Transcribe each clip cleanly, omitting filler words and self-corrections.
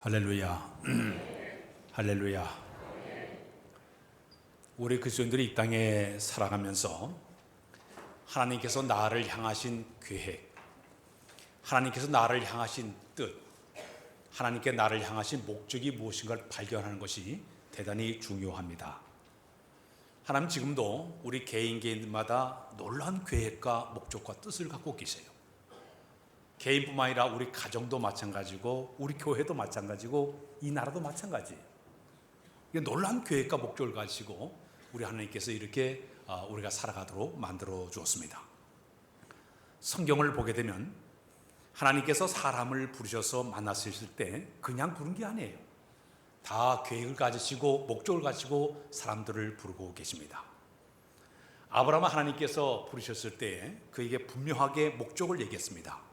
할렐루야. 할렐루야. 우리 그리스도인들이 이 땅에 살아가면서 하나님께서 나를 향하신 계획, 하나님께서 나를 향하신 뜻, 하나님께 나를 향하신 목적이 무엇인가를 발견하는 것이 대단히 중요합니다. 하나님 지금도 우리 개인마다 놀라운 계획과 목적과 뜻을 갖고 계세요. 개인뿐만 아니라 우리 가정도 마찬가지고 우리 교회도 마찬가지고 이 나라도 마찬가지예요. 놀라운 계획과 목적을 가지고 우리 하나님께서 이렇게 우리가 살아가도록 만들어 주었습니다. 성경을 보게 되면 하나님께서 사람을 부르셔서 만나셨을 때 그냥 부른 게 아니에요. 다 계획을 가지시고 목적을 가지고 사람들을 부르고 계십니다. 아브라함을 하나님께서 부르셨을 때 그에게 분명하게 목적을 얘기했습니다.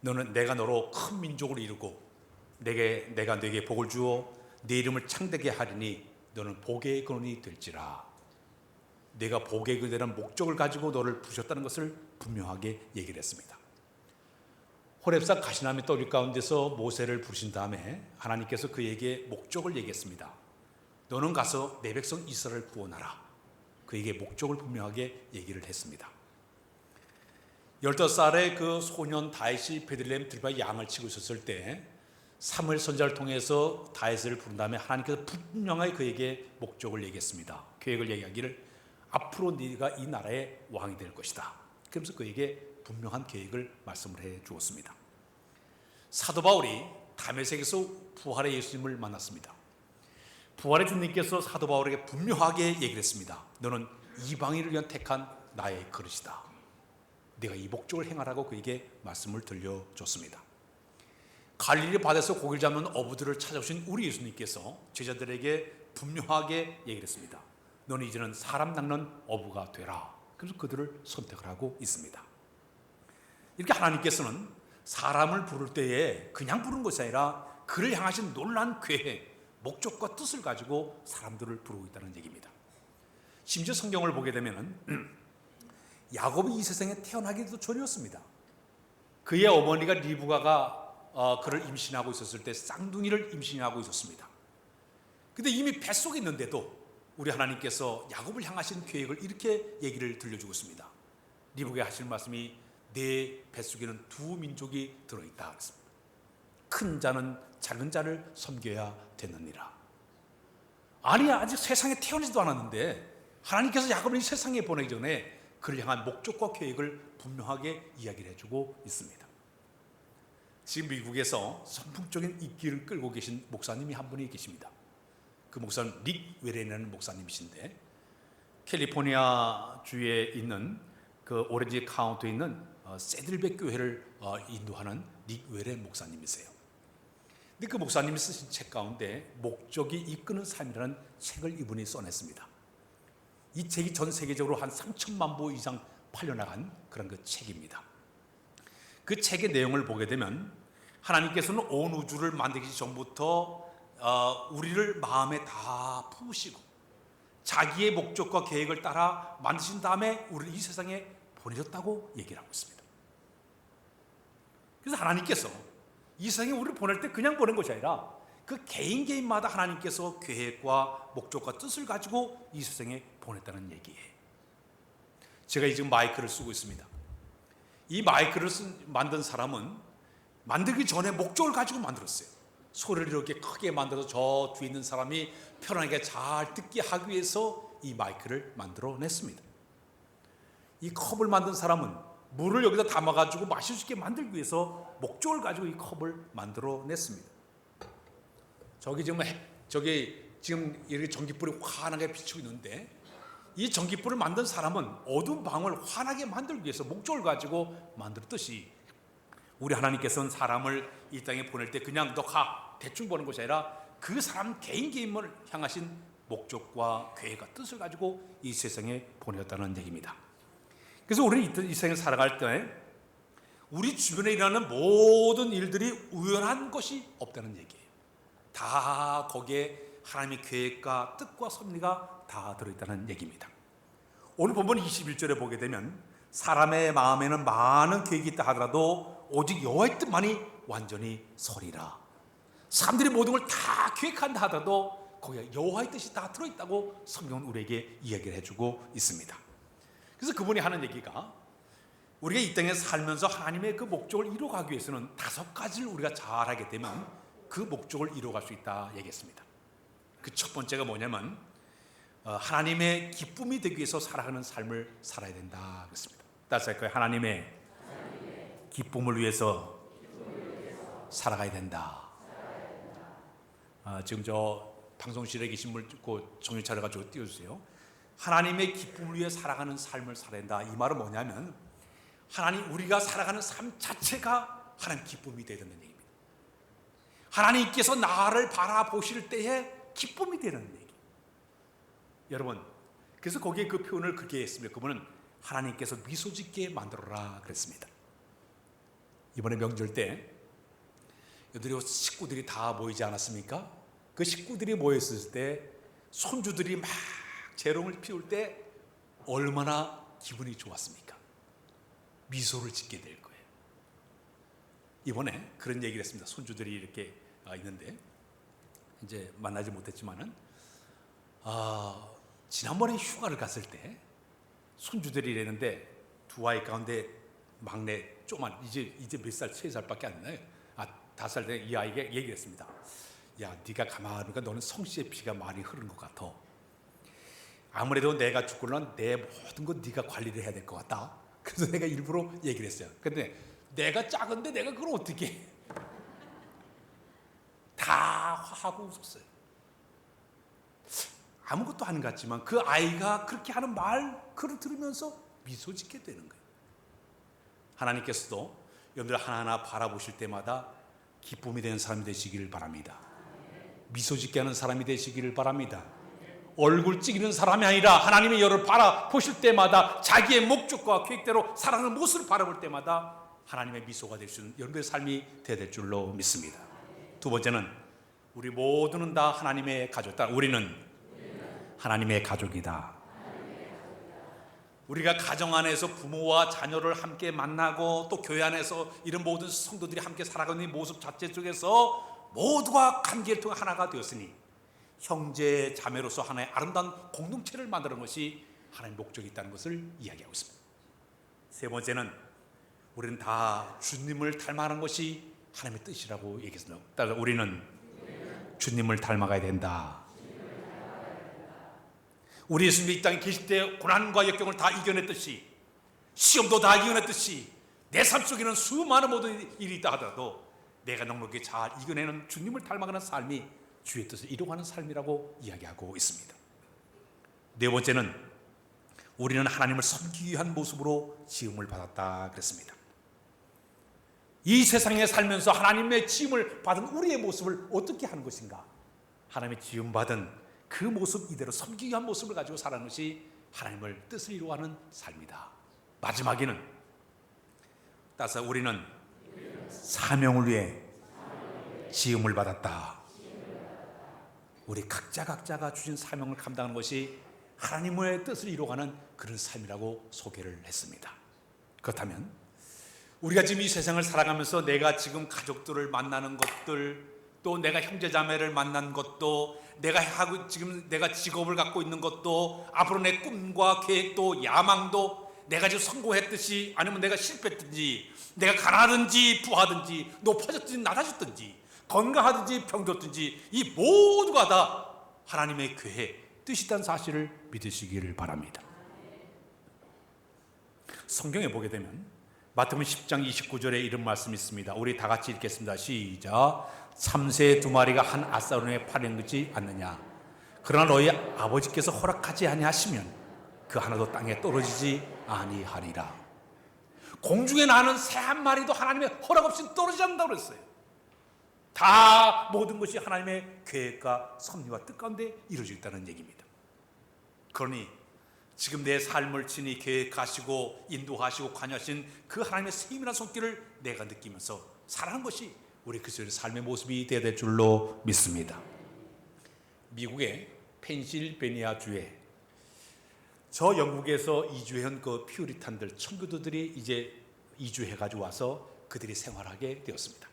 너는 내가 너로 큰 민족을 이루고 내가 네게 복을 주어 네 이름을 창대하게 하리니 너는 복의 근원이 될지라. 내가 복의 근원이 되는 목적을 가지고 너를 부르셨다는 것을 분명하게 얘기를 했습니다. 호렙산 가시나무 떡 가운데서 모세를 부르신 다음에 하나님께서 그에게 목적을 얘기했습니다. 너는 가서 내 백성 이스라엘을 구원하라. 그에게 목적을 분명하게 얘기를 했습니다. 15살의 그 소년 다윗이 베들레헴 들바에 양을 치고 있었을 때 사무엘 선지자를 통해서 다윗을 부른 다음에 하나님께서 분명하게 그에게 목적을 얘기했습니다. 계획을 얘기하기를 앞으로 네가 이 나라의 왕이 될 것이다. 그러면서 그에게 분명한 계획을 말씀을 해 주었습니다. 사도 바울이 다메섹에서 부활의 예수님을 만났습니다. 부활의 주님께서 사도 바울에게 분명하게 얘기를 했습니다. 너는 이방인을 위한 택한 나의 그릇이다. 내가 이 목적을 행하라고 그에게 말씀을 들려줬습니다. 갈릴리 바다에서 고기를 잡는 어부들을 찾아오신 우리 예수님께서 제자들에게 분명하게 얘기를 했습니다. 너는 이제는 사람 낚는 어부가 되라. 그래서 그들을 선택을 하고 있습니다. 이렇게 하나님께서는 사람을 부를 때에 그냥 부른 것이 아니라 그를 향하신 놀라운 계획, 목적과 뜻을 가지고 사람들을 부르고 있다는 얘기입니다. 심지어 성경을 보게 되면 야곱이 이 세상에 태어나기도 전이었습니다. 그의 어머니가 리브가가 그를 임신하고 있었을 때 쌍둥이를 임신하고 있었습니다. 그런데 이미 뱃속에 있는데도 우리 하나님께서 야곱을 향하신 계획을 이렇게 얘기를 들려주고 있습니다. 리브가에 하시는 말씀이 내 뱃속에는 두 민족이 들어있다 그랬습니다. 큰 자는 작은 자를 섬겨야 되느니라. 아니 아직 세상에 태어나지도 않았는데 하나님께서 야곱을 이 세상에 보내기 전에 그를 향한 목적과 계획을 분명하게 이야기를 해주고 있습니다. 지금 미국에서 선풍적인 인기를 끌고 계신 목사님이 한 분이 계십니다. 그 목사는 닉 웨렌이라는 목사님이신데 캘리포니아 주에 있는 그 오렌지 카운티에 있는 세들백 교회를 인도하는 닉 웨렌 목사님이세요. 근데 그 목사님이 쓰신 책 가운데 목적이 이끄는 삶이라는 책을 이분이 써냈습니다. 이 책이 전 세계적으로 한 3천만 부 이상 팔려나간 그런 그 책입니다. 그 책의 내용을 보게 되면 하나님께서는 온 우주를 만들기 전부터 우리를 마음에 다 품으시고 자기의 목적과 계획을 따라 만드신 다음에 우리를 이 세상에 보내셨다고 얘기를 하고 있습니다. 그래서 하나님께서 이 세상에 우리를 보낼 때 그냥 보낸 것이 아니라 그 개인마다 하나님께서 계획과 목적과 뜻을 가지고 이 세상에 보냈다는 얘기예요. 제가 지금 마이크를 쓰고 있습니다. 이 마이크를 만든 사람은 만들기 전에 목적을 가지고 만들었어요. 소리를 이렇게 크게 만들어서 저 뒤에 있는 사람이 편하게 잘 듣게 하기 위해서 이 마이크를 만들어냈습니다. 이 컵을 만든 사람은 물을 여기다 담아가지고 마실 수 있게 만들기 위해서 목적을 가지고 이 컵을 만들어냈습니다. 저기 지금 이렇게 전기불이 환하게 비추고 있는데 이 전기불을 만든 사람은 어두운 방을 환하게 만들기 위해서 목적을 가지고 만들었듯이 우리 하나님께서는 사람을 이 땅에 보낼 때 그냥 너 가 대충 보는 것이 아니라 그 사람 개인을 향하신 목적과 계획과 뜻을 가지고 이 세상에 보내었다는 얘기입니다. 그래서 우리는 이 세상에 살아갈 때 우리 주변에 일어나는 모든 일들이 우연한 것이 없다는 얘기예요. 다 거기에 하나님의 계획과 뜻과 섭리가 다 들어있다는 얘기입니다. 오늘 본문 21절에 보게 되면 사람의 마음에는 많은 계획이 있다 하더라도 오직 여호와의 뜻만이 완전히 서리라. 사람들이 모든 걸 다 계획한다 하더라도 거기에 여호와의 뜻이 다 들어있다고 성경은 우리에게 이야기를 해주고 있습니다. 그래서 그분이 하는 얘기가 우리가 이 땅에 살면서 하나님의 그 목적을 이루어가기 위해서는 5가지를 우리가 잘하게 되면 그 목적을 이루어갈 수 있다 얘기했습니다. 그 첫 번째가 뭐냐면 하나님의 기쁨이 되기 위해서 살아가는 삶을 살아야 된다 그랬습니다. 따라서 할까요? 하나님의 기쁨을 위해서 살아가야 된다. 지금 저 방송실에 계신 분 정신 차려가지고 띄워주세요. 하나님의 기쁨을 위해 살아가는 삶을 살아야 된다. 이 말은 뭐냐면 우리가 살아가는 삶 자체가 하나님 기쁨이 되야 된다는 얘기입니다. 하나님께서 나를 바라보실 때에 기쁨이 되는 얘기. 여러분, 그래서 거기에 그 표현을 그렇게 했습니다. 그분은 하나님께서 미소 짓게 만들어라 그랬습니다. 이번에 명절 때 여들이 식구들이 다 모이지 않았습니까? 그 식구들이 모였을 때 손주들이 막 재롱을 피울 때 얼마나 기분이 좋았습니까? 미소를 짓게 될 거예요. 이번에 그런 얘기를 했습니다. 손주들이 이렇게 있는데 이제 만나지 못했지만은 지난번에 휴가를 갔을 때 손주들이 이랬는데 두 아이 가운데 막내 조만 이제 몇 살, 3살밖에 안 나요. 5살 때 이 아이에게 얘기를 했습니다. 야, 네가 가만히 보니까 너는 성씨의 피가 많이 흐른 것 같아. 아무래도 내가 죽고는 내 모든 거 네가 관리를 해야 될 것 같다. 그래서 내가 일부러 얘기를 했어요. 근데 내가 작은데 내가 그걸 어떻게 해? 다 하고 웃었어요. 아무것도 아닌 것 같지만 그 아이가 그렇게 하는 그를 들으면서 미소 짓게 되는 거예요. 하나님께서도 여러분들 하나하나 바라보실 때마다 기쁨이 되는 사람이 되시기를 바랍니다. 미소 짓게 하는 사람이 되시기를 바랍니다. 얼굴 찌기는 사람이 아니라 하나님의 여를 바라보실 때마다 자기의 목적과 계획대로 살아가는 모습을 바라볼 때마다 하나님의 미소가 될 수 있는 여러분들의 삶이 되어야 될 줄로 믿습니다. 두 번째는 우리 모두는 다 하나님의 가족이다. 우리는 하나님의 가족이다. 우리가 가정 안에서 부모와 자녀를 함께 만나고 또 교회 안에서 이런 모든 성도들이 함께 살아가는 이 모습 자체 속에서 모두가 관계를 통해 하나가 되었으니 형제 자매로서 하나의 아름다운 공동체를 만드는 것이 하나님의 목적이 있다는 것을 이야기하고 있습니다. 세 번째는 우리는 다 주님을 닮아가는 것이 하나님의 뜻이라고 얘기했습니다. 따라서 우리는 주님을 닮아가야 된다. 우리 예수님이 이 땅에 계실 때 고난과 역경을 다 이겨냈듯이 시험도 다 이겨냈듯이 내 삶 속에는 수많은 모든 일이 있다 하더라도 내가 넉넉히 잘 이겨내는 주님을 닮아가는 삶이 주의 뜻을 이루어가는 삶이라고 이야기하고 있습니다. 네 번째는 우리는 하나님을 섬기기 위한 모습으로 지음을 받았다 그랬습니다. 이 세상에 살면서 하나님의 지음을 받은 우리의 모습을 어떻게 하는 것인가? 하나님의 지음받은 그 모습 이대로 섬기기 위한 모습을 가지고 살아가는 것이 하나님을 뜻을 이루어가는 삶이다. 마지막에는 따라서 우리는 사명을 위해 지음을 받았다. 우리 각자가 주신 사명을 감당하는 것이 하나님의 뜻을 이루어가는 그런 삶이라고 소개를 했습니다. 그렇다면 우리가 지금 이 세상을 살아가면서 내가 지금 가족들을 만나는 것들, 또 내가 형제자매를 만난 것도, 지금 내가 직업을 갖고 있는 것도, 앞으로 내 꿈과 계획도 야망도 내가 지금 성공했듯이 아니면 내가 실패했든지, 내가 가난하든지 부하든지 높아졌든지 낮아졌든지 건강하든지 병들었든지 이 모두가 다 하나님의 계획, 뜻이 있다는 사실을 믿으시기를 바랍니다. 성경에 보게 되면 마태복음 10장 29절에 이런 말씀이 있습니다. 우리 다 같이 읽겠습니다. 시작. 참새 2마리가 한 아사론에 파렴되지 않느냐? 그러나 너희 아버지께서 허락하지 아니하시면 그 하나도 땅에 떨어지지 아니하리라. 공중에 나는 새 한 마리도 하나님의 허락 없이 떨어지지 않는다고 그랬어요. 다 모든 것이 하나님의 계획과 섭리와 뜻 가운데 이루어져 있다는 얘기입니다. 그러니 지금 내 삶을 친히 계획하시고 인도하시고 관여하신 그 하나님의 세밀한 손길을 내가 느끼면서 살아가는 것이 우리 그리스도의 삶의 모습이 되어야 될 줄로 믿습니다. 미국의 펜실베니아 주에 저 영국에서 이주해온 그 퓨리탄들 청교도들이 이제 이주해가지고 와서 그들이 생활하게 되었습니다.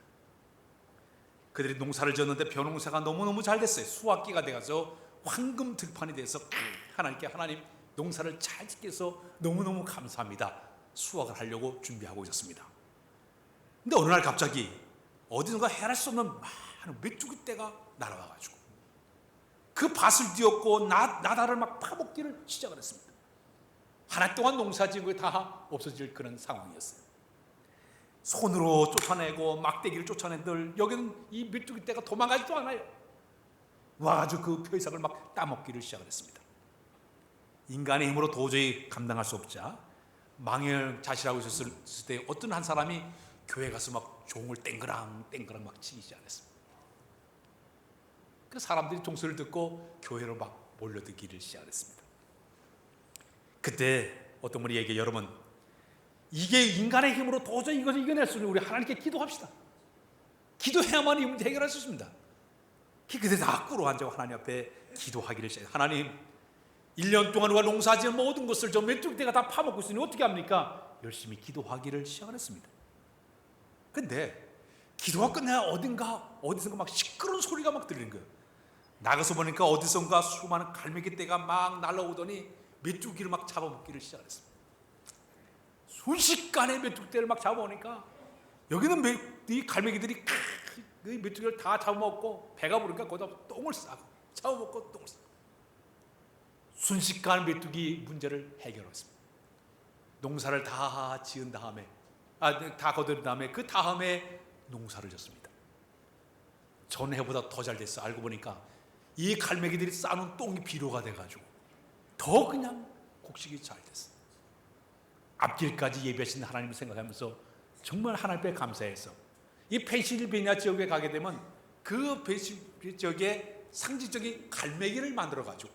그들이 농사를 지었는데 벼농사가 너무너무 잘 됐어요. 수확기가 돼가서 황금 들판이 돼서 하나님 농사를 잘 짓게 해서 너무너무 감사합니다. 수확을 하려고 준비하고 있었습니다. 근데 어느 날 갑자기 어디선가 헤아릴 수 없는 많은 메뚜기 떼가 날아와가지고 그 밭을 뒤엎고 나다를 막 파먹기를 시작을 했습니다. 한 해 동안 농사 지은 게 다 없어질 그런 상황이었어요. 손으로 쫓아내고 막대기를 쫓아낸들 여기는 이 메뚜기 떼가 도망가지도 않아요. 와가지고 그 표이삭을 막 따먹기를 시작을 했습니다. 인간의 힘으로 도저히 감당할 수 없자 망을 자실하고 있었을 때 어떤 한 사람이 교회 가서 막 종을 땡그랑 막 치기 시작했습니다. 그 사람들이 종소리를 듣고 교회로 막 몰려들기를 시작했습니다. 그때 어떤 분이 얘기해, 여러분 이게 인간의 힘으로 도저히 이것을 이겨낼 수 없는 우리 하나님께 기도합시다. 기도해야만 이 문제 해결할 수 있습니다. 그때 다 꿇어앉아 하나님 앞에 기도하기를 시작해요. 하나님 1년 동안 우리가 농사지은 모든 것을 저 메뚜기떼가 다 파먹고 있으니 어떻게 합니까? 열심히 기도하기를 시작을 했습니다. 근데 기도가 끝나야 어디선가 막 시끄러운 소리가 막 들리는 거예요. 나가서 보니까 어디선가 수많은 갈매기 떼가 막 날아오더니 메뚜기를 막 잡아먹기를 시작했습니다. 순식간에 메뚜기 떼를 막 잡아오니까 여기는 이 갈매기들이 그 메뚜기를 다 잡아먹고 배가 부르니까 거기다 똥을 싸고 잡아먹고 똥을 싸고 순식간 메뚜기 문제를 해결했습니다. 농사를 다 지은 다음에 다 거둔 다음에 그 다음에 농사를 졌습니다. 전해보다 더 잘 됐어. 알고 보니까 이 갈매기들이 싸놓은 똥이 비료가 돼가지고 더 그냥 곡식이 잘 됐어. 앞길까지 예비하신 하나님을 생각하면서 정말 하나님 앞에 감사해서 이 펜실베니아 지역에 가게 되면 그 펜실베니아 지역에 상징적인 갈매기를 만들어가지고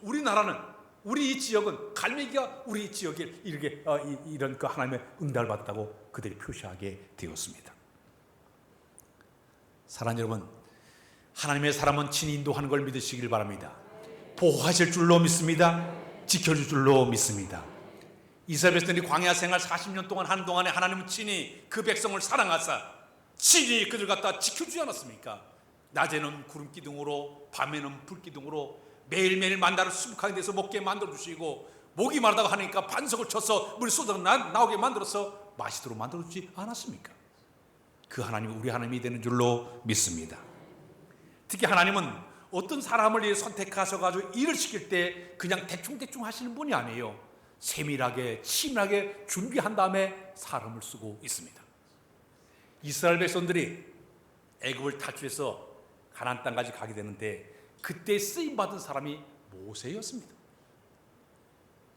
우리 이 지역은 갈매기가 우리 지역에 이런 그 하나님의 응답을 받았다고 그들이 표시하게 되었습니다. 사랑하는 여러분, 하나님의 사람은 친히 인도하는 걸 믿으시길 바랍니다. 보호하실 줄로 믿습니다. 지켜줄 줄로 믿습니다. 이스라엘 백성들이 광야 생활 40년 동안 하는 동안에 하나님은 친히 그 백성을 사랑하사 친히 그들 갖다 지켜주지 않았습니까? 낮에는 구름 기둥으로 밤에는 불 기둥으로 매일매일 만나를 수북하게 돼서 먹게 만들어주시고 목이 마르다고 하니까 반석을 쳐서 물이 쏟아 나오게 만들어서 마시도록 만들어주지 않았습니까? 그 하나님이 우리 하나님이 되는 줄로 믿습니다. 특히 하나님은 어떤 사람을 위해 선택하셔가지고 일을 시킬 때 그냥 대충 하시는 분이 아니에요. 세밀하게 치밀하게 준비한 다음에 사람을 쓰고 있습니다. 이스라엘 백성들이 애굽을 탈출해서 가나안 땅까지 가게 되는데 그때 쓰임받은 사람이 모세였습니다.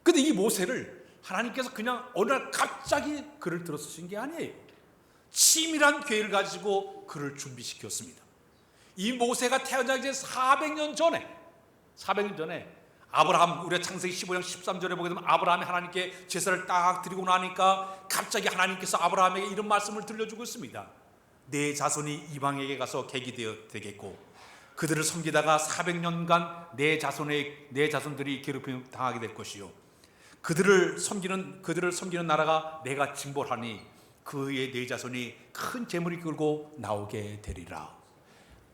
근데 이 모세를 하나님께서 그냥 어느 날 갑자기 그를 들어 쓰신 게 아니에요. 치밀한 계획을 가지고 그를 준비시켰습니다. 이 모세가 태어나기 400년 전에 아브라함, 우리가 창세기 15장 13절에 보게 되면 아브라함이 하나님께 제사를 딱 드리고 나니까 갑자기 하나님께서 아브라함에게 이런 말씀을 들려주고 있습니다. 내 자손이 이방에게 가서 객이 되겠고 그들을 섬기다가 400년간 내 자손들이 괴롭힘을 당하게 될 것이요 그들을 섬기는 나라가 내가 징벌하니 그의 내 자손이 큰 재물을 끌고 나오게 되리라.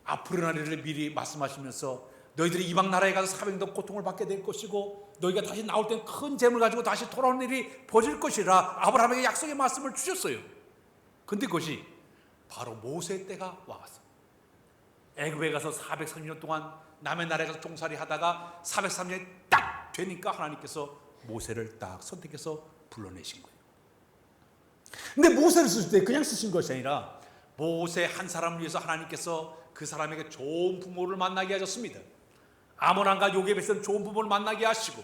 앞으로 나라를 미리 말씀하시면서 너희들이 이방 나라에 가서 400년 고통을 받게 될 것이고 너희가 다시 나올 땐 큰 재물 가지고 다시 돌아오는 일이 벌어질 것이라 아브라함에게 약속의 말씀을 주셨어요. 근데 그것이 바로 모세 때가 와왔어요. 애굽에 가서 430년 동안 남의 나라에 가서 종살이 하다가 403년이 딱 되니까 하나님께서 모세를 딱 선택해서 불러내신 거예요. 근데 모세를 쓰실 때 그냥 쓰신 것이 아니라 모세 한 사람을 위해서 하나님께서 그 사람에게 좋은 부모를 만나게 하셨습니다. 아므람과 요게벳은 좋은 부모를 만나게 하시고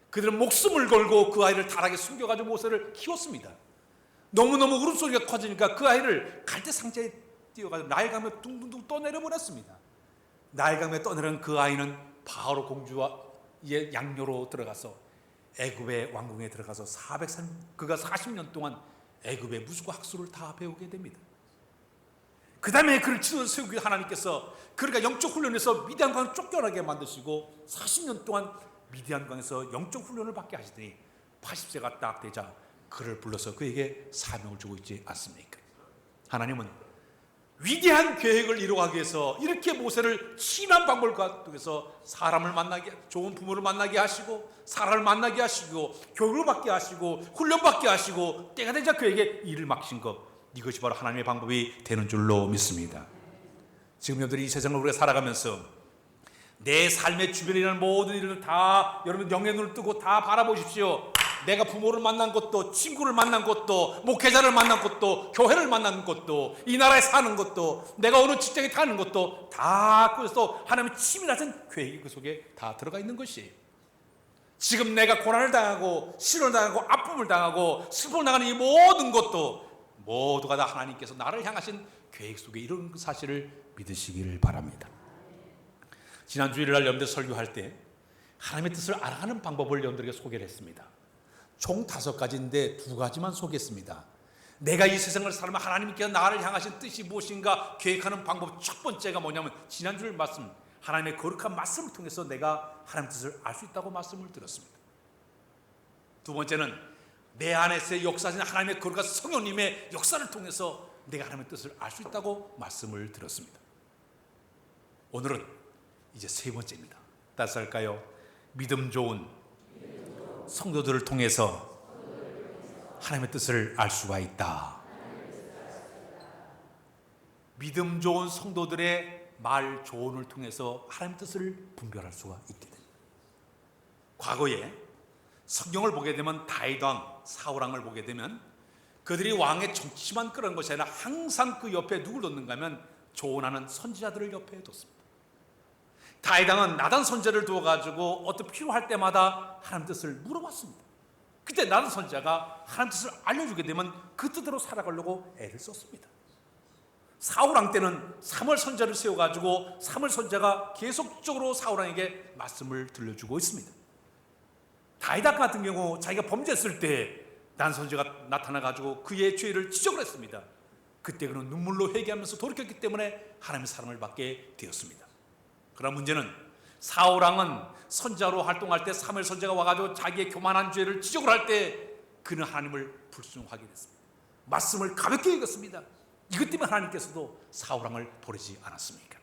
그들은 목숨을 걸고 그 아이를 다락에 숨겨가지고 모세를 키웠습니다. 너무너무 울음소리가 커지니까 그 아이를 갈대 상자에 띄워가지고 나일강에 둥둥둥 떠내려보냈습니다. 나일강에 떠내려온 그 아이는 바로 공주와 양녀로 들어가서 애굽의 왕궁에 들어가서 그가 40년 동안 애굽의 무술과 학술을 다 배우게 됩니다. 그 다음에 그를 세우기 하나님께서 그러니까 영적 훈련에서 미디안광을 쫓겨나게 만드시고 40년 동안 미디안광에서 영적 훈련을 받게 하시더니 80세가 딱 되자 그를 불러서 그에게 사명을 주고 있지 않습니까? 하나님은 위대한 계획을 이루어가기 위해서 이렇게 모세를 친한 방법을 통해서 사람을 만나게, 좋은 부모를 만나게 하시고, 사람을 만나게 하시고, 교육을 받게 하시고, 훈련받게 하시고, 때가 되자 그에게 일을 맡기신 것, 이것이 바로 하나님의 방법이 되는 줄로 믿습니다. 지금 여러분들이 이 세상을 우리가 살아가면서 내 삶의 주변에 있는 모든 일을 다 여러분 영의 눈을 뜨고 다 바라보십시오. 내가 부모를 만난 것도, 친구를 만난 것도, 목회자를 만난 것도, 교회를 만난 것도, 이 나라에 사는 것도, 내가 어느 직장에 타는 것도 다 그래서 하나님의 치밀하신 계획이 그 속에 다 들어가 있는 것이에요. 지금 내가 고난을 당하고 시련을 당하고 아픔을 당하고 슬픔을 당하는 이 모든 것도 모두가 다 하나님께서 나를 향하신 계획 속에 이런 사실을 믿으시기를 바랍니다. 지난 주일날 여러분들 설교할 때 하나님의 뜻을 알아가는 방법을 여러분들에게 소개를 했습니다. 총 5가지인데 2가지만 소개했습니다. 내가 이 세상을 살면 하나님께서 나를 향하신 뜻이 무엇인가 계획하는 방법, 첫 번째가 뭐냐면 지난주에 말씀, 하나님의 거룩한 말씀을 통해서 내가 하나님의 뜻을 알 수 있다고 말씀을 드렸습니다. 두 번째는 내 안에서 역사하신 하나님의 거룩한 성령님의 역사를 통해서 내가 하나님의 뜻을 알 수 있다고 말씀을 드렸습니다. 오늘은 이제 3번째입니다. 따라서 할까요? 믿음 좋은 성도들을 통해서 하나님의 뜻을 알 수가 있다. 믿음 좋은 성도들의 말 조언을 통해서 하나님의 뜻을 분별할 수가 있게 됩니다. 과거에 성경을 보게 되면 다윗 왕, 사울 왕을 보게 되면 그들이 왕의 정치만 끌어온 것이 아니라 항상 그 옆에 누굴 뒀는가 하면 조언하는 선지자들을 옆에 뒀습니다. 다윗 왕은 나단 선지자를 두어가지고 어떤 필요할 때마다 하나님 뜻을 물어봤습니다. 그때 나단 선지자가 하나님 뜻을 알려주게 되면 그 뜻대로 살아가려고 애를 썼습니다. 사울 왕 때는 사무엘 선지자를 세워가지고 사무엘 선지자가 계속적으로 사울 왕에게 말씀을 들려주고 있습니다. 다윗 왕 같은 경우 자기가 범죄했을 때 나단 선지자가 나타나가지고 그의 죄를 지적을 했습니다. 그때 그는 눈물로 회개하면서 돌이켰기 때문에 하나님의 사랑을 받게 되었습니다. 그러나 문제는 사울 왕은 선지자로 활동할 때 사무엘 선지자가 와가지고 자기의 교만한 죄를 지적을 할 때 그는 하나님을 불순종하게 됐습니다. 말씀을 가볍게 여겼습니다. 이것 때문에 하나님께서도 사울 왕을 버리지 않았습니까?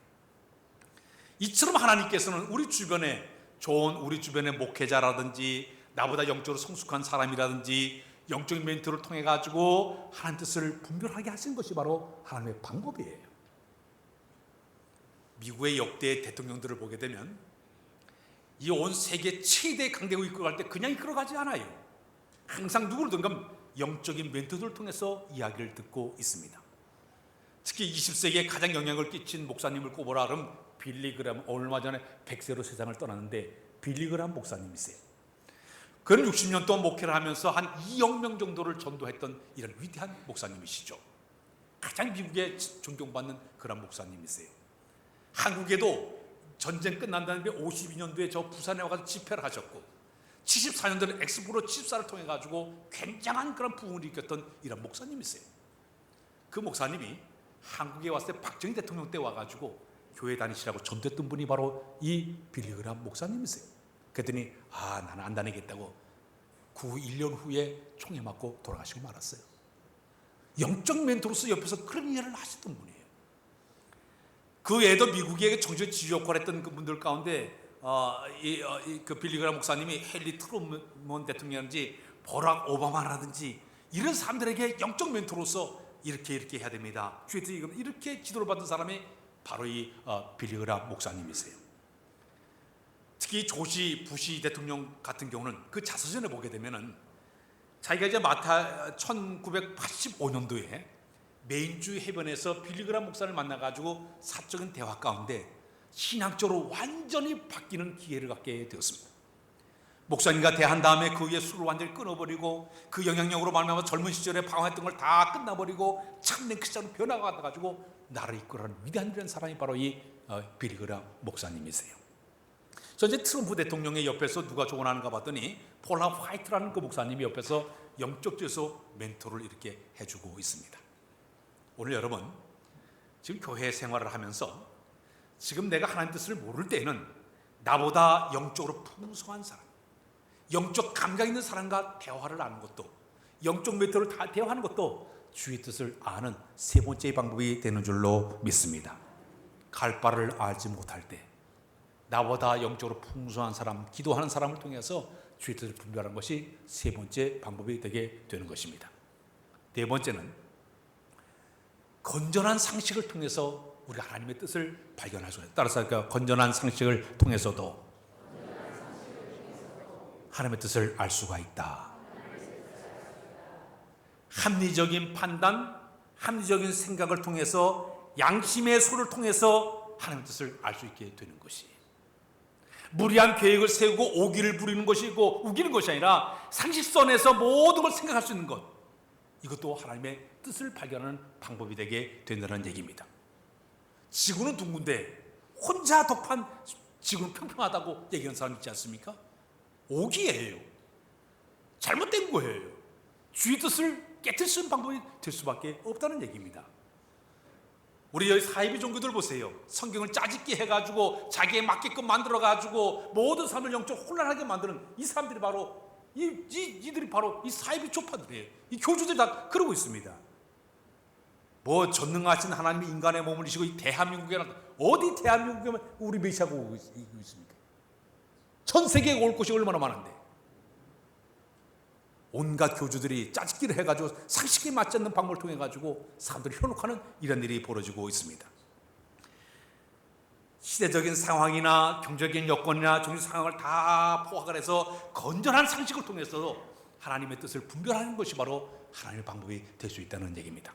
이처럼 하나님께서는 우리 주변에 좋은 우리 주변의 목회자라든지 나보다 영적으로 성숙한 사람이라든지 영적인 멘토를 통해 가지고 하나님 뜻을 분별하게 하신 것이 바로 하나님의 방법이에요. 미국의 역대 대통령들을 보게 되면 이 온 세계 최대 강대국을 이끌어갈 때 그냥 이끌어가지 않아요. 항상 누구든가 영적인 멘토들을 통해서 이야기를 듣고 있습니다. 특히 20세기에 가장 영향을 끼친 목사님을 꼽으라 그러면 빌리 그람, 얼마 전에 100세로 세상을 떠났는데 빌리 그람 목사님이세요. 그는 60년 동안 목회를 하면서 한 2억 명 정도를 전도했던 이런 위대한 목사님이시죠. 가장 미국에 존경받는 그런 목사님이세요. 한국에도 전쟁 끝난 다음에 52년도에 저 부산에 와서 집회를 하셨고 74년도에 엑스포로 74를 통해 가지고 굉장한 그런 부흥을 일으켰던 이런 목사님이세요. 그 목사님이 한국에 왔을 때 박정희 대통령 때 와가지고 교회 다니시라고 전도했던 분이 바로 이 빌리 그람 목사님이세요. 그랬더니 나는 안 다니겠다고 1년 후에 총에 맞고 돌아가시고 말았어요. 영적 멘토로서 옆에서 그런 일을 하시던 분이에요. 그 외에도 미국의 정치적 지휘 역할을 했던 그분들 가운데 그 빌리 그람 목사님이 헨리 트루먼 대통령이라든지 버락 오바마라든지 이런 사람들에게 영적 멘토로서 이렇게 해야 됩니다. 이렇게 지도를 받은 사람이 바로 이 빌리 그람 목사님이세요. 특히 조지 부시 대통령 같은 경우는 그 자서전에 보게 되면은 자기가 이제 1985년도에 메인주 해변에서 빌리 그람 목사를 만나가지고 사적인 대화 가운데 신학적으로 완전히 바뀌는 기회를 갖게 되었습니다. 목사님과 대한 다음에 그 위에 술을 완전히 끊어버리고 그 영향력으로 말미암아 젊은 시절에 방황했던 걸 다 끝나버리고 참된 크리스찬으로 변화가지고 나를 이끌어가는 위대한 사람이 바로 이 빌리 그람 목사님이세요. 현재 트럼프 대통령의 옆에서 누가 조언하는가 봤더니 폴라 화이트라는 그 목사님이 옆에서 영적에서 멘토를 이렇게 해주고 있습니다. 오늘 여러분 지금 교회 생활을 하면서 지금 내가 하나님 뜻을 모를 때에는 나보다 영적으로 풍성한 사람, 영적 감각 있는 사람과 대화를 하는 것도, 영적 멘토를 다 대화하는 것도 주의 뜻을 아는 세 번째 방법이 되는 줄로 믿습니다. 갈 바를 알지 못할 때 나보다 영적으로 풍성한 사람, 기도하는 사람을 통해서 주의 뜻을 분별하는 것이 세 번째 방법이 되게 되는 것입니다. 네 번째는 건전한 상식을 통해서 우리가 하나님의 뜻을 발견할 수 있어요. 따라서 건전한 상식을 통해서도 하나님의 뜻을 알 수가 있다. 합리적인 판단, 합리적인 생각을 통해서 양심의 소를 통해서 하나님의 뜻을 알 수 있게 되는 것이, 무리한 계획을 세우고 오기를 부리는 것이고 우기는 것이 아니라 상식선에서 모든 걸 생각할 수 있는 것, 이것도 하나님의 뜻을 발견하는 방법이 되게 된다는 얘기입니다. 지구는 둥근데 혼자 독한 지구는 평평하다고 얘기하는 사람 있지 않습니까? 오기예요. 잘못된 거예요. 주의 뜻을 깨뜨릴 수 있는 방법이 될 수밖에 없다는 얘기입니다. 우리 여기 사이비 종교들 보세요. 성경을 짜집기 해가지고 자기에 맞게끔 만들어가지고 모든 사람을 영적으로 혼란하게 만드는 이 사람들이 바로 이들이 바로 이 사이비 조파들이에요. 이 교주들이 다 그러고 있습니다. 뭐 전능하신 하나님이 인간의 몸을 이시고 이 대한민국에는 어디 대한민국에 우리 메시아가 오고 있습니까? 전 세계에 올 곳이 얼마나 많은데 온갖 교주들이 짜집기를 해가지고 상식에 맞지 않는 방법을 통해 가지고 사람들을 현혹하는 이런 일이 벌어지고 있습니다. 시대적인 상황이나 경제적인 여건이나 정치 상황을 다 포악을 해서 건전한 상식을 통해서 하나님의 뜻을 분별하는 것이 바로 하나님의 방법이 될 수 있다는 얘기입니다.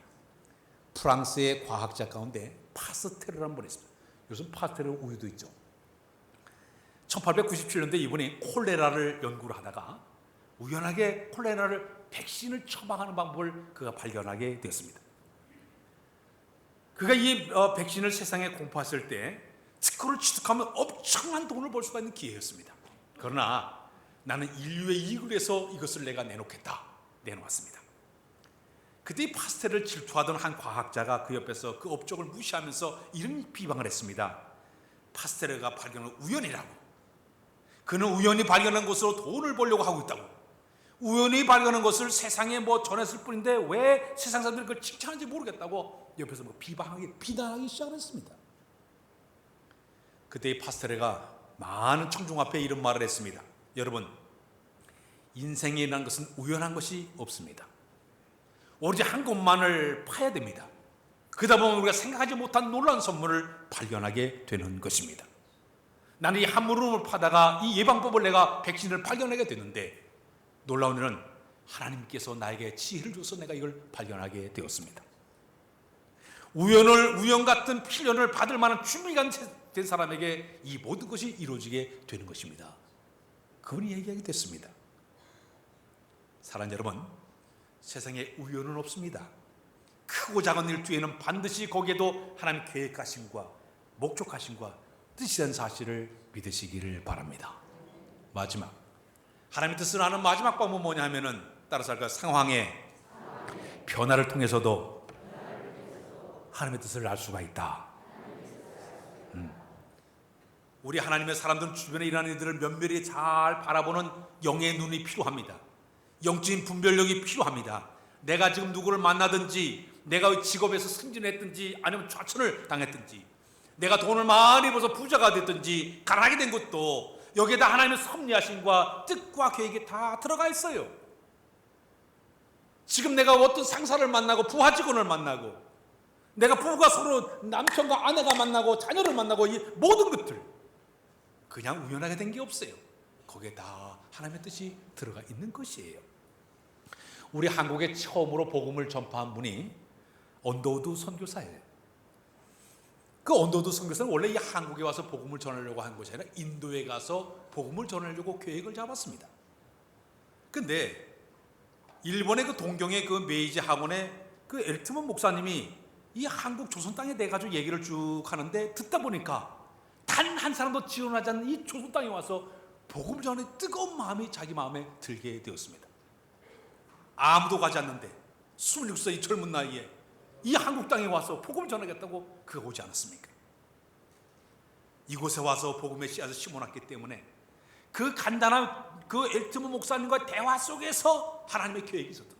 프랑스의 과학자 가운데 파스테르라는 분이 있습니다. 요즘 파스테르 우유도 있죠. 1897년도에 이분이 콜레라를 연구를 하다가 우연하게 콜레라를 백신을 처방하는 방법을 그가 발견하게 되었습니다. 그가 이 백신을 세상에 공포했을 때 특허를 취득하면 엄청난 돈을 벌 수가 있는 기회였습니다. 그러나 나는 인류의 이익을 위해서 이것을 내가 내놓겠다. 내놓았습니다. 그때 이 파스텔을 질투하던 한 과학자가 그 옆에서 그 업적을 무시하면서 이런 비방을 했습니다. 파스텔가 발견한 우연이라고. 그는 우연히 발견한 것으로 돈을 벌려고 하고 있다고. 우연히 발견한 것을 세상에 뭐 전했을 뿐인데 왜 세상 사람들이 그걸 칭찬하는지 모르겠다고 옆에서 뭐 비난하기 시작했습니다. 그때 이 파스텔가 많은 청중 앞에 이런 말을 했습니다. 여러분, 인생이라는 것은 우연한 것이 없습니다. 오로지 한 곳만을 파야 됩니다. 그러다 보면 우리가 생각하지 못한 놀라운 선물을 발견하게 되는 것입니다. 나는 이 한 물음을 파다가 이 예방법을 내가 백신을 발견하게 됐는데 놀라운 일은 하나님께서 나에게 지혜를 줘서 내가 이걸 발견하게 되었습니다. 우연 같은 필연을 받을 만한 준비가 된 사람에게 이 모든 것이 이루어지게 되는 것입니다. 그분이 얘기하게 됐습니다. 사랑하는 여러분, 세상에 우연은 없습니다. 크고 작은 일 뒤에는 반드시 거기에도 하나님 계획하심과 목적하심과 뜻이라는 사실을 믿으시기를 바랍니다. 마지막, 하나님의 뜻을 아는 마지막 방법은 뭐냐 하면은 따라서 그 상황의 변화를 통해서도 하나님의 뜻을 알 수가 있다. 우리 하나님의 사람들은 주변에 일하는 이들을 면밀히 잘 바라보는 영의 눈이 필요합니다. 영적인 분별력이 필요합니다. 내가 지금 누구를 만나든지, 내가 직업에서 승진했든지, 아니면 좌천을 당했든지, 내가 돈을 많이 벌어서 부자가 됐든지, 가난하게 된 것도 여기에다 하나님의 섭리하심과 뜻과 계획이 다 들어가 있어요. 지금 내가 어떤 상사를 만나고 부하 직원을 만나고, 내가 부부가 서로 남편과 아내가 만나고 자녀를 만나고, 이 모든 것들 그냥 우연하게 된 게 없어요. 거기에 다 하나님의 뜻이 들어가 있는 것이에요. 우리 한국에 처음으로 복음을 전파한 분이 언더우드 선교사예요. 그 언더우드 선교사는 원래 이 한국에 와서 복음을 전하려고 한 것이 아니라 인도에 가서 복음을 전하려고 계획을 잡았습니다. 근데 일본의 그 동경의 그 메이지 학원에 그 엘트먼 목사님이 이 한국 조선 땅에 내가지고 얘기를 쭉 하는데 듣다 보니까 단 한 사람도 지원하지 않는 이 조선 땅에 와서 복음 전에 뜨거운 마음이 자기 마음에 들게 되었습니다. 아무도 가지 않는데 26세 이 젊은 나이에 이 한국 땅에 와서 복음 전하겠다고 그가 오지 않았습니까? 이곳에 와서 복음의 씨앗을 심어놨기 때문에 그 간단한 그 엘트먼 목사님과 대화 속에서 하나님의 계획이 있었던,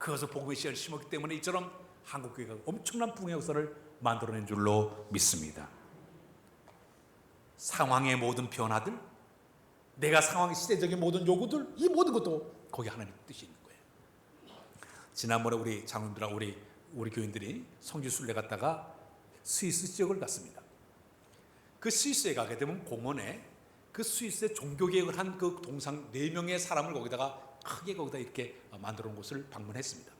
그것을 복음의 씨앗을 심었기 때문에 이처럼 한국교회가 엄청난 부흥의 역사를 만들어낸 줄로 믿습니다. 상황의 모든 변화들, 내가 상황의 시대적인 모든 요구들, 이 모든 것도 거기 하나님의 뜻이 있는 거예요. 지난번에 우리 장로님들하고 우리 교인들이 성지 순례 갔다가 스위스 지역을 갔습니다. 그 스위스에 가게 되면 공원에 그 스위스의 종교개혁을 한 그 동상 4명의 사람을 거기다가 크게 거기다 이렇게 만들어 놓은 곳을 방문했습니다.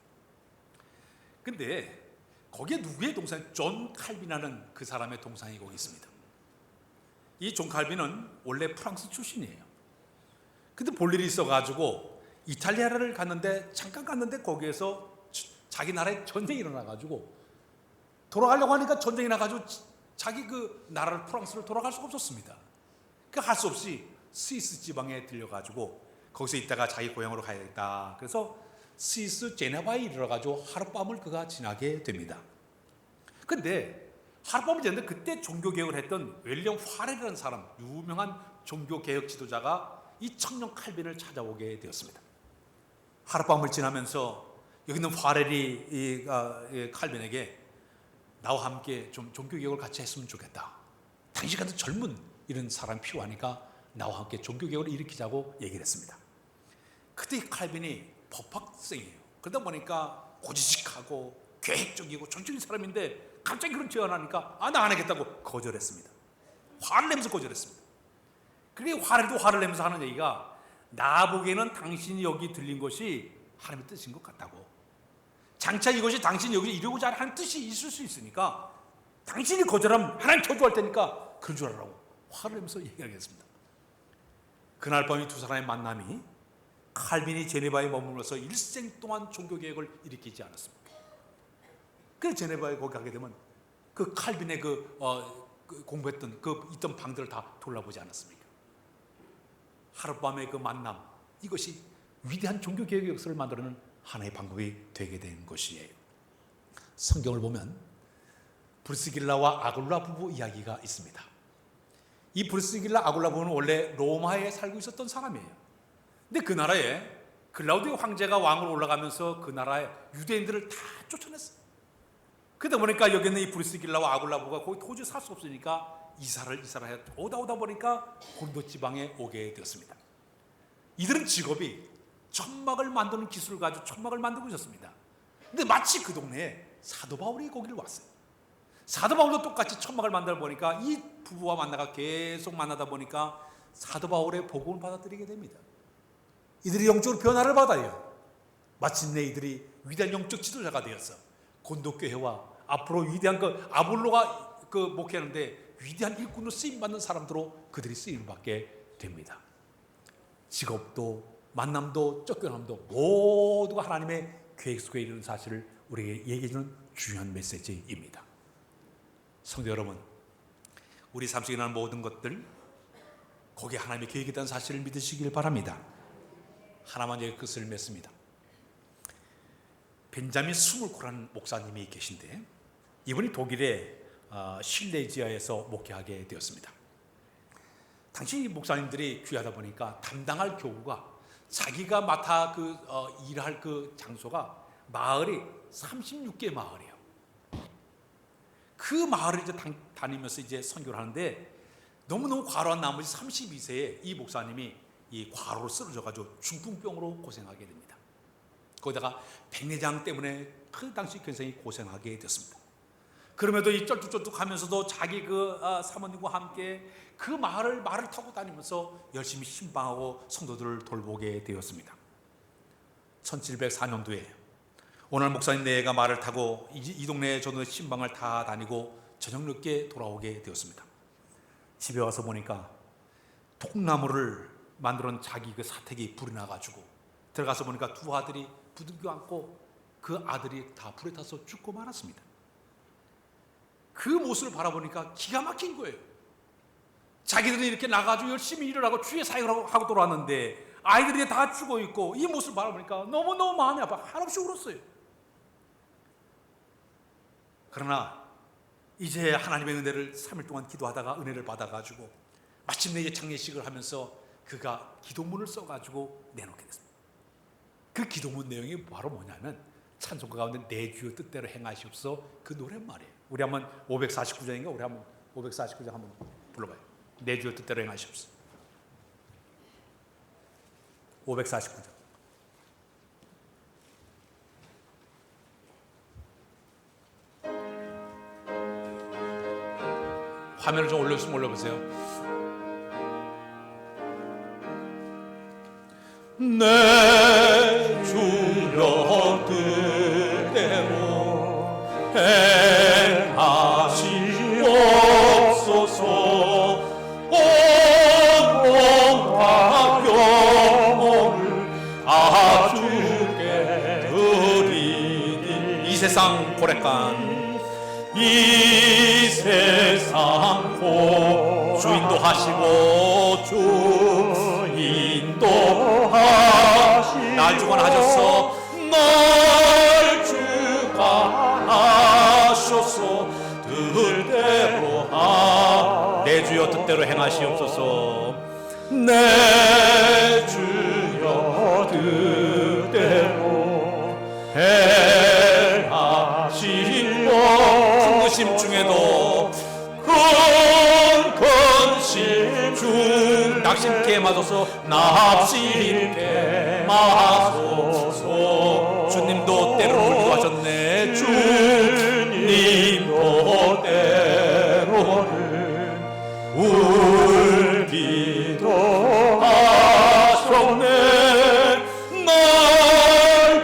근데 거기에 누구의 동상? 존 칼빈이라는 그 사람의 동상이 거기 있습니다. 이 존 칼빈은 원래 프랑스 출신이에요. 근데 볼 일이 있어가지고 이탈리아를 갔는데 잠깐 갔는데 거기에서 자기 나라에 전쟁이 일어나가지고 돌아가려고 하니까 전쟁이 나가지고 자기 그 나라를 프랑스를 돌아갈 수가 없었습니다. 그 할 수 없이 스위스 지방에 들려가지고 거기서 있다가 자기 고향으로 가야겠다. 그래서 스위스 제네바에 이르러가지고 하룻밤을 그가 지나게 됩니다. 근데 하룻밤을 지났는데 그때 종교개혁을 했던 윌리엄 화렐이라는 사람, 유명한 종교개혁 지도자가 이 청년 칼빈을 찾아오게 되었습니다. 하룻밤을 지나면서 여기 있는 화렐이 이 칼빈에게 나와 함께 좀 종교개혁을 같이 했으면 좋겠다. 당신 같은 젊은 이런 사람이 필요하니까 나와 함께 종교개혁을 일으키자고 얘기를 했습니다. 그때 이 칼빈이 법학생이에요. 그러다 보니까 고지식하고 계획적이고 전적인 사람인데 갑자기 그런 제안하니까 나 안 하겠다고 거절했습니다. 화를 내면서 거절했습니다. 그게 화를 내면서 하는 얘기가 나 보기에는 당신이 여기 들린 것이 하나님의 뜻인 것 같다고. 장차 이것이 당신이 여기 이루고자 하는 뜻이 있을 수 있으니까 당신이 거절하면 하나님 저주할 테니까 그런 줄 알라고 화를 내면서 얘기하겠습니다. 그날 밤 이 두 사람의 만남이 칼빈이 제네바에 머물러서 일생 동안 종교개혁을 일으키지 않았습니다. 그래서 제네바에 거기 가게 되면 그 칼빈의 공부했던 있던 방들을 다 돌아보지 않았습니까? 하룻밤의 그 만남, 이것이 위대한 종교개혁의 역사를 만들어내는 하나의 방법이 되게 된 것이에요. 성경을 보면 브리스길라와 아굴라 부부 이야기가 있습니다. 이 브리스길라 아굴라 부부는 원래 로마에 살고 있었던 사람이에요. 근데 그 나라에 글라우디오 황제가 왕으로 올라가면서 그 나라의 유대인들을 다 쫓아냈어요. 그러다 보니까 여기 있는 이 브리스길라와 아굴라 부부가 거기 도저히 살 수 없으니까 이사를 해 오다 보니까 본도 지방에 오게 되었습니다. 이들은 직업이 천막을 만드는 기술을 가지고 천막을 만들고 있었습니다. 근데 마치 그 동네에 사도 바울이 거기를 왔어요. 사도 바울도 똑같이 천막을 만들어 보니까 이 부부와 만나가 계속 만나다 보니까 사도 바울의 복음을 받아들이게 됩니다. 이들이 영적으로 변화를 받아요. 마침내 이들이 위대한 영적 지도자가 되었어. 곤도교회와 앞으로 위대한 아볼로가 목회하는데 위대한 일꾼으로 쓰임받는 사람들로 그들이 쓰임받게 됩니다. 직업도 만남도 쫓겨남도 모두가 하나님의 계획 속에 이르는 사실을 우리에게 얘기해주는 중요한 메시지입니다. 성도 여러분, 우리 삶 속에 일어나는 모든 것들 거기에 하나님의 계획이 있다는 사실을 믿으시길 바랍니다. 하나만 여기 끝을 맺습니다. 벤자민 스물코라는 목사님이 계신데 이분이 독일의 실레지아에서 목회하게 되었습니다. 당시 목사님들이 귀하다 보니까 담당할 교구가 자기가 맡아 일할 그 장소가 마을이 36개 마을이에요. 그 마을을 이제 다니면서 이제 선교를 하는데 너무너무 과로한 나머지 32세에 이 목사님이 이 과로로 쓰러져가지고 중풍병으로 고생하게 됩니다. 거기다가 백내장 때문에 그 당시 굉장히 고생하게 됐습니다. 그럼에도 이 쩔뚝쩔뚝하면서도 자기 사모님과 함께 그 말을 타고 다니면서 열심히 신방하고 성도들을 돌보게 되었습니다. 1704년도에 오늘 목사님 내가 말을 타고 이 동네에 저도 신방을 다 다니고 저녁 늦게 돌아오게 되었습니다. 집에 와서 보니까 통나무를 만들어 놓은 자기 그 사택이 불이 나가지고 들어가서 보니까 두 아들이 부둥켜 안고 그 아들이 다 불에 타서 죽고 말았습니다. 그 모습을 바라보니까 기가 막힌 거예요. 자기들은 이렇게 나가지고 열심히 일을 하고 주의 사역을 하고 돌아왔는데 아이들이 다 죽어 있고 이 모습을 바라보니까 너무너무 마음이 아파 한없이 울었어요. 그러나 이제 하나님의 은혜를 3일 동안 기도하다가 은혜를 받아가지고 마침내 이제 장례식을 하면서 그가 기도문을 써가지고 내놓게 됐습니다. 그 기도문 내용이 바로 뭐냐면 찬송가 가운데 내 주여 뜻대로 행하시옵소서 그 노래 말이에요. 우리 한번 549장인가 우리 한번 549장 한번 불러봐요. 내 주여 뜻대로 행하시옵소서. 549장. 화면을 좀 올려주시면 올려보세요. 내 주여 뜻대로 행하시옵소서. 온몸과 영혼을 다 주께 드리니 이 세상 고레간 이 세상 고 주 인도하시고 주 인도하시고 날 주관하셔서 날 주관하셔서 뜻대로 내 주여 뜻대로 행하시옵소서. 내 주여 뜻대로 행하시옵소서. 근심 중에도 근심 중 낙심케 마소서 낙심케 마소서. 주님도 때로는 울기하셨네. 주님도 때로는 울기도 하셨네. 날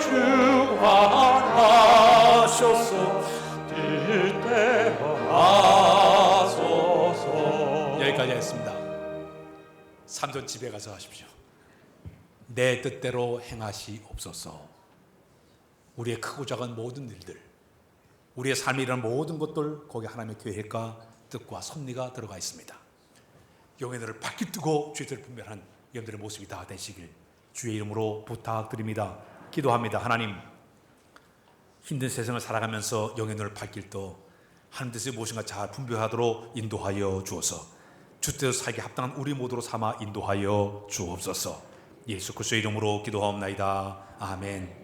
주관하셔서 여기까지 했습니다. 삼손 집에 가서 하십시오. 내 뜻대로 행하시옵소서. 우리의 크고 작은 모든 일들, 우리의 삶이라는 모든 것들 거기 하나님의 계획과 뜻과 섭리가 들어가 있습니다. 영의 눈을 밝게 뜨고 주의 뜻을 분별하는 여러분들의 모습이 다 되시길 주의 이름으로 부탁드립니다. 기도합니다. 하나님, 힘든 세상을 살아가면서 영의 눈을 밝힐 때 하나님 뜻이 무엇인가 잘 분별하도록 인도하여 주어서 주 뜻대로 살기 합당한 우리 모두로 삼아 인도하여 주옵소서. 예수 그리스도의 이름으로 기도하옵나이다. 아멘.